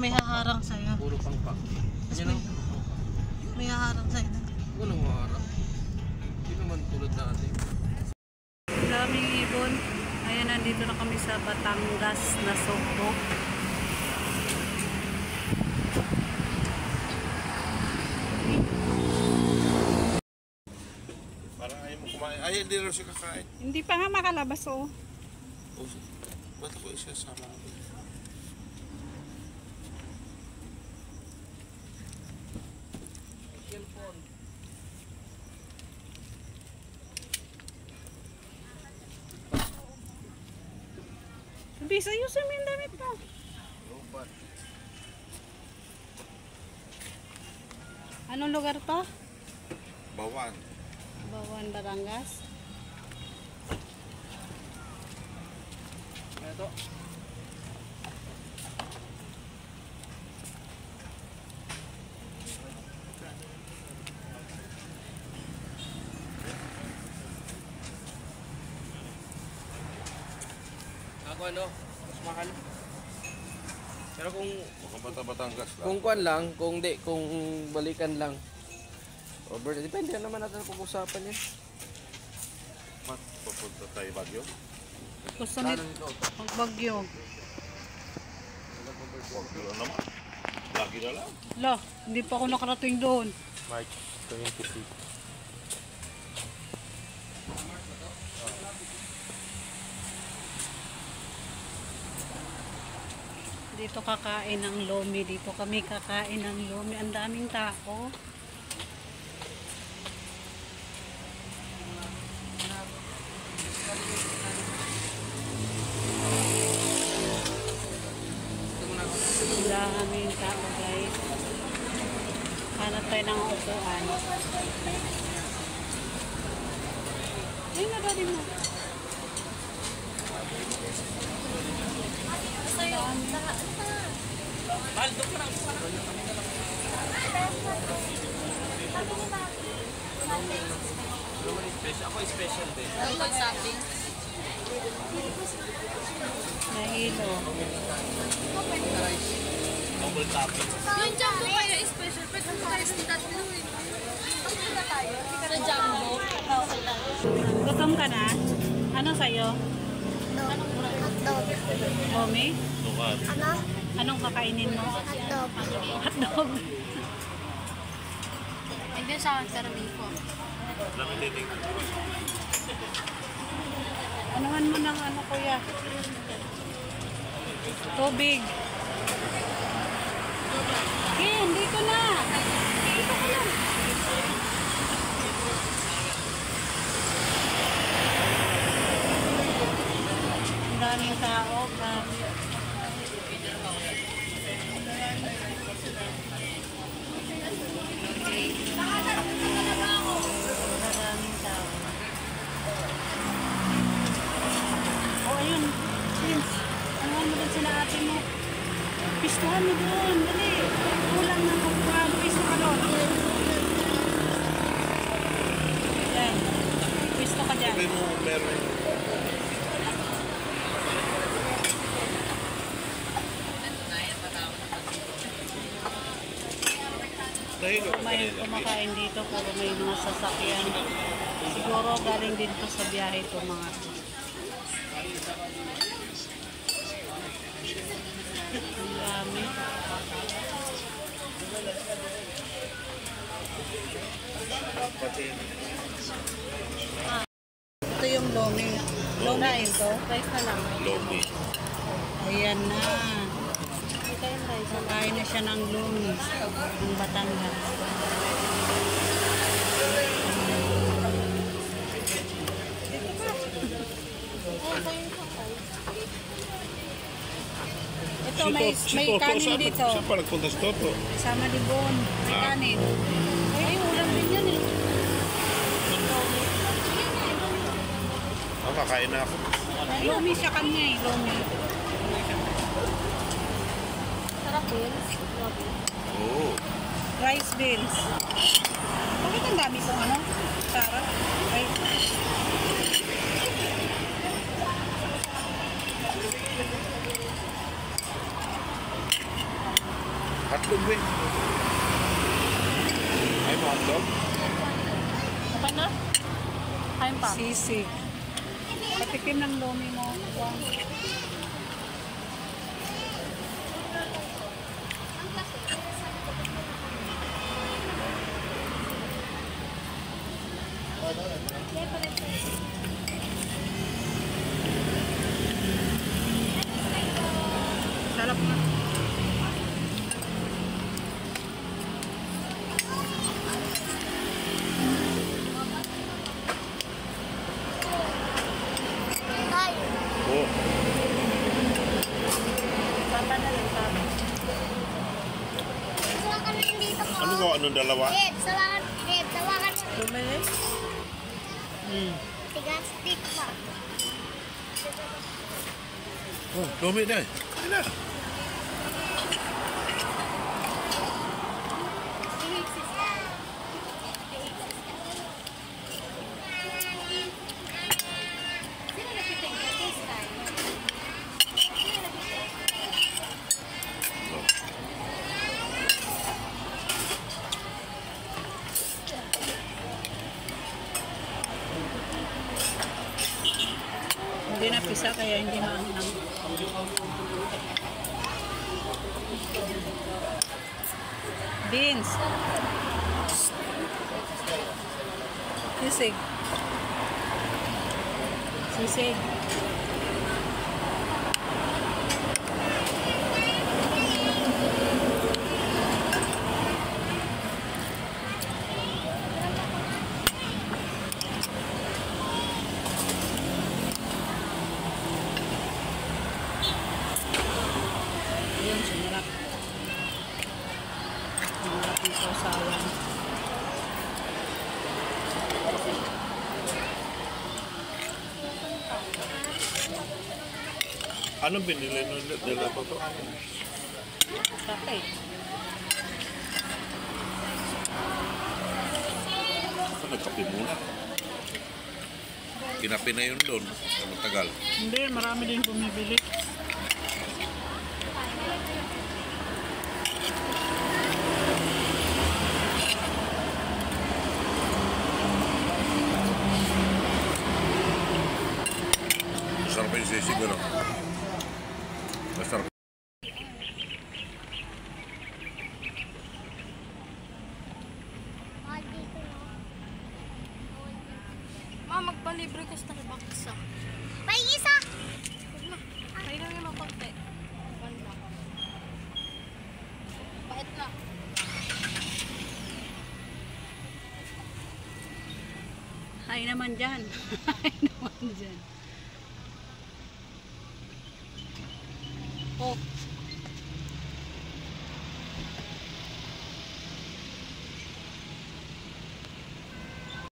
May haharang sa'yo. Puro pangpak. Yan ang may haharang sa'yo. walang haharang. Hindi naman tulad dati. Daming ibon. Ayan, nandito na kami sa Batangas na Sugbo. Parang ayaw mo kumain. Ay, hindi rin siya kakain. Hindi pa nga makalabas, oh. Ba't ako isa sama mo? Bis, ayusin mo yung damit mo. Anong lugar to? Bawan. Bawan, Batangas. Ito. Ako ano, mas mahal. Pero kung Batangas lang. kung kuan lang, kung balikan lang. Over, depende naman natin pag-usapan yan. Papunta tayo Bagyo. Gusto nito. Magbagyo. Bagyo lang naman. Lagi na lang. Lo, hindi pa ako nakarating doon. March 26. Dito kakain ng lomi. Dito kami kakain ng lomi. Ang daming tao. Ang daming tao, guys. Hanap tayo ng upuan. Ay, nabali mo. Ako special din. Nahilo. Double topping. Yung jumbo kayo special, pwede mo tayo sa tatlo eh. Tapos na tayo, sa jumbo. Gutom ka na? Ano sa'yo? Hotdog. Lomi? Lukat. Ano? Anong kakainin mo? Hotdog. Hotdog. Hindi sa akin, pero biko. Lami titig. Anuhan mo ng ano, kuya? Tubig. Ken, dito na. Dito ka lang. Ang daming tao. Grabe. Maraming tao. Oh, ayun. Vince, anuhan mo doon sila ate mo. Pistuhan mo doon. Dali. Kulang ng kukuhan. Pisto ka doon. Yan. Pisto ka dyan. Sabi mo meron. Nahilo ka May kanina. kumakain dito pero may mga sasakyan. Siguro galing din to sa biyahe to mga to. Ang dami. Ito yung lomi. Lomi ito. Rice na lang. Lomi. Ayan na. Kakain na siya ng lomi. Ng Batangas. Ito may kanin dito. Siya pa nagpunta sa Toto. Sama libon. May kanin. Ay, ulam din yan eh. Oh, kakain na ako. Lomi siya kanya eh. Lomi. Sarap yun. Oo. Rice beans. Bakit ang dami itong ano? Sarap. Ay. hotdog eh. Ay mo hotdog? Apa na? Kain pa. Sisig. Patikim ng lomi mo. Wow. Sarap na. Oo. Papa na lang sa amin. Ano ko? Anong dalawa? Bumili? Tigastik pa. Oh, dumi na eh. Ay na. Hindi na pisa kaya hindi maanghang. Beans. Sisig. Sisig. Ayun, sumarap. Sumarap yung sausawan. Anong binili nila po to? Saka eh. Nagkape muna. Kinape na yun doon. Sa matagal. Hindi, marami din bumibili. Masarap yung sisig ano? Masarap. Ma, magpalibre ko sa Starbucks ah. May isa! Kaya lang yung makonti. One lang. Bait na. Hay naman dyan. Hay naman dyan. Oh,